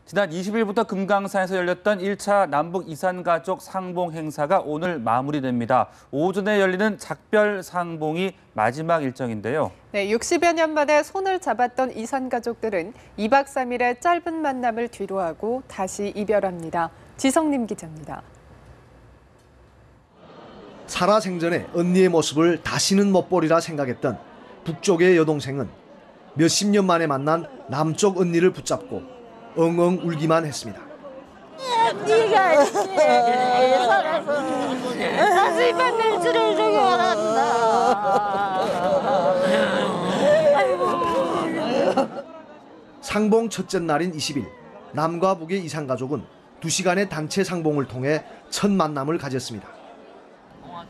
지난 20일부터 금강산에서 열렸던 1차 남북 이산가족 상봉 행사가 오늘 마무리됩니다. 오전에 열리는 작별 상봉이 마지막 일정인데요. 네, 60여 년 만에 손을 잡았던 이산가족들은 2박 3일의 짧은 만남을 뒤로하고 다시 이별합니다. 지성림 기자입니다. 살아생전에 언니의 모습을 다시는 못 보리라 생각했던 북쪽의 여동생은 몇십 년 만에 만난 남쪽 언니를 붙잡고 엉엉 울기만 했습니다. 네가 살아서 다시 만날 줄을 알았나. 상봉 첫째 날인 20일, 남과 북의 이산가족은 2시간의 단체 상봉을 통해 첫 만남을 가졌습니다.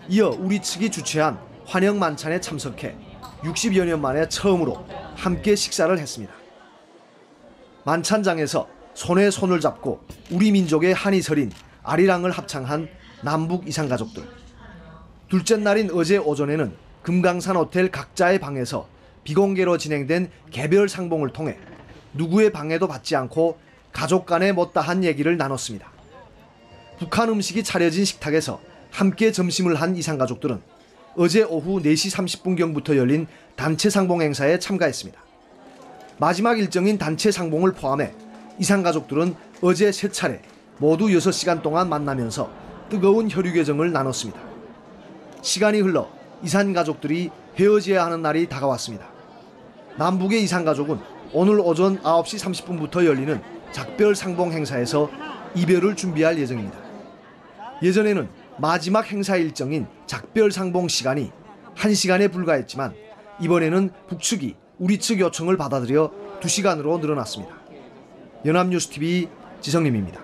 이어 우리 측이 주최한 환영 만찬에 참석해 60여 년 만에 처음으로 함께 식사를 했습니다. 만찬장에서 손에 손을 잡고 우리 민족의 한이 서린 아리랑을 합창한 남북 이산가족들. 둘째 날인 어제 오전에는 금강산 호텔 각자의 방에서 비공개로 진행된 개별 상봉을 통해 누구의 방해도 받지 않고 가족 간의 못다한 얘기를 나눴습니다. 북한 음식이 차려진 식탁에서 함께 점심을 한 이산가족들은 어제 오후 4시 30분경부터 열린 단체 상봉 행사에 참가했습니다. 마지막 일정인 단체 상봉을 포함해 이산가족들은 어제 3차례 모두 6시간 동안 만나면서 뜨거운 혈육애정을 나눴습니다. 시간이 흘러 이산가족들이 헤어져야 하는 날이 다가왔습니다. 남북의 이산가족은 오늘 오전 9시 30분부터 열리는 작별 상봉 행사에서 이별을 준비할 예정입니다. 예전에는 마지막 행사 일정인 작별 상봉 시간이 1시간에 불과했지만 이번에는 북측이 우리 측 요청을 받아들여 2시간으로 늘어났습니다. 연합뉴스TV 지성림입니다.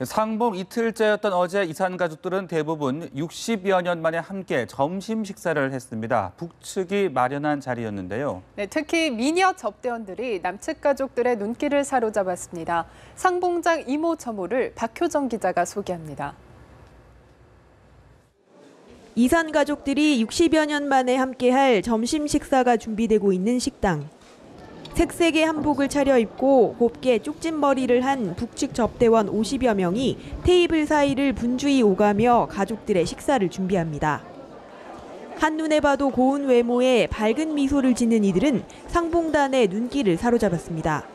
상봉 이틀째였던 어제 이산가족들은 대부분 60여 년 만에 함께 점심 식사를 했습니다. 북측이 마련한 자리였는데요. 네, 특히 미녀 접대원들이 남측 가족들의 눈길을 사로잡았습니다. 상봉장 이모저모를 박효정 기자가 소개합니다. 이산가족들이 60여 년 만에 함께할 점심 식사가 준비되고 있는 식당. 색색의 한복을 차려입고 곱게 쪽진머리를 한 북측 접대원 50여 명이 테이블 사이를 분주히 오가며 가족들의 식사를 준비합니다. 한눈에 봐도 고운 외모에 밝은 미소를 짓는 이들은 상봉단의 눈길을 사로잡았습니다.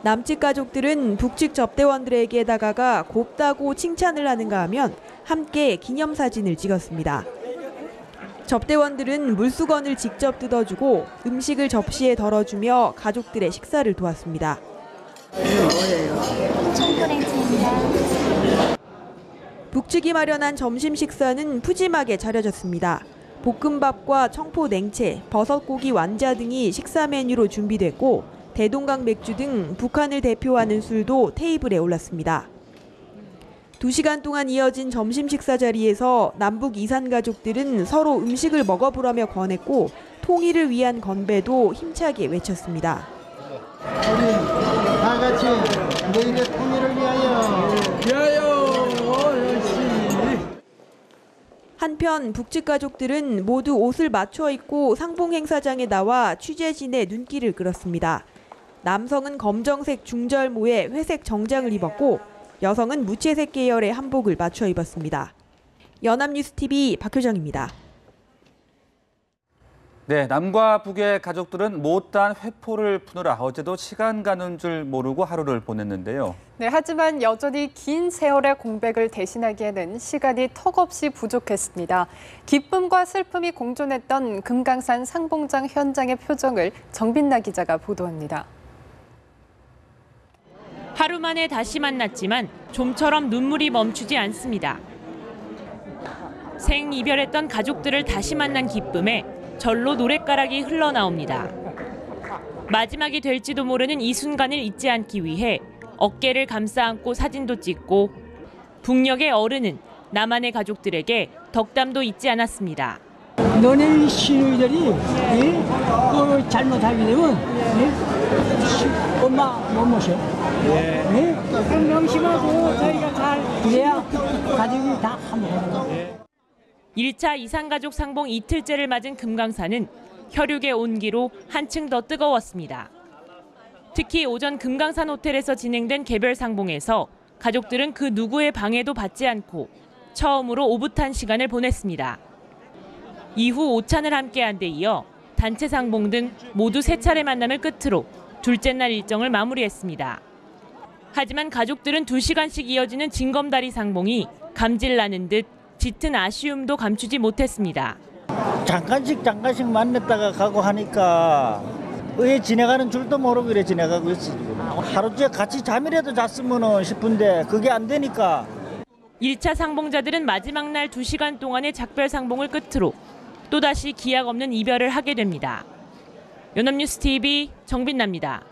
남측 가족들은 북측 접대원들에게 다가가 곱다고 칭찬을 하는가 하면 함께 기념사진을 찍었습니다. 접대원들은 물수건을 직접 뜯어주고 음식을 접시에 덜어주며 가족들의 식사를 도왔습니다. 청포랭치입니다. 북측이 마련한 점심 식사는 푸짐하게 차려졌습니다. 볶음밥과 청포 냉채, 버섯고기 완자 등이 식사 메뉴로 준비됐고 대동강 맥주 등 북한을 대표하는 술도 테이블에 올랐습니다. 2시간 동안 이어진 점심 식사 자리에서 남북 이산가족들은 서로 음식을 먹어보라며 권했고 통일을 위한 건배도 힘차게 외쳤습니다. 우리 다 같이 내일의 통일을 위하여 열심히. 한편 북측 가족들은 모두 옷을 맞춰 입고 상봉 행사장에 나와 취재진의 눈길을 끌었습니다. 남성은 검정색 중절모에 회색 정장을 입었고 여성은 무채색 계열의 한복을 맞춰 입었습니다. 연합뉴스TV 박효정입니다. 네, 남과 북의 가족들은 못다한 회포를 푸느라 어제도 시간 가는 줄 모르고 하루를 보냈는데요. 네, 하지만 여전히 긴 세월의 공백을 대신하기에는 시간이 턱없이 부족했습니다. 기쁨과 슬픔이 공존했던 금강산 상봉장 현장의 표정을 정빈나 기자가 보도합니다. 하루 만에 다시 만났지만 좀처럼 눈물이 멈추지 않습니다. 생이별했던 가족들을 다시 만난 기쁨에 절로 노랫가락이 흘러나옵니다. 마지막이 될지도 모르는 이 순간을 잊지 않기 위해 어깨를 감싸 안고 사진도 찍고 북녘의 어른은 남한의 가족들에게 덕담도 잊지 않았습니다. 너네 시누이들이 잘못하게 되면 엄마 못 모셔. 그럼 명심하고 저희가 잘 그래야 가족이 다 한번. 1차 이산가족 상봉 이틀째를 맞은 금강산은 혈육의 온기로 한층 더 뜨거웠습니다. 특히 오전 금강산 호텔에서 진행된 개별 상봉에서 가족들은 그 누구의 방해도 받지 않고 처음으로 오붓한 시간을 보냈습니다. 이후 오찬을 함께한 데 이어 단체 상봉 등 모두 3차례 만남을 끝으로 둘째 날 일정을 마무리했습니다. 하지만 가족들은 2시간씩 이어지는 징검다리 상봉이 감질나는 듯 짙은 아쉬움도 감추지 못했습니다. 잠깐씩 만났다가 가고 하니까 왜 지나가는 줄도 모르고 이래 지나가고 있어. 하루째 같이 잠이라도 잤으면 싶은데 그게 안 되니까. 1차 상봉자들은 마지막 날 2시간 동안의 작별 상봉을 끝으로 또다시 기약 없는 이별을 하게 됩니다. 연합뉴스 TV 정빈나입니다.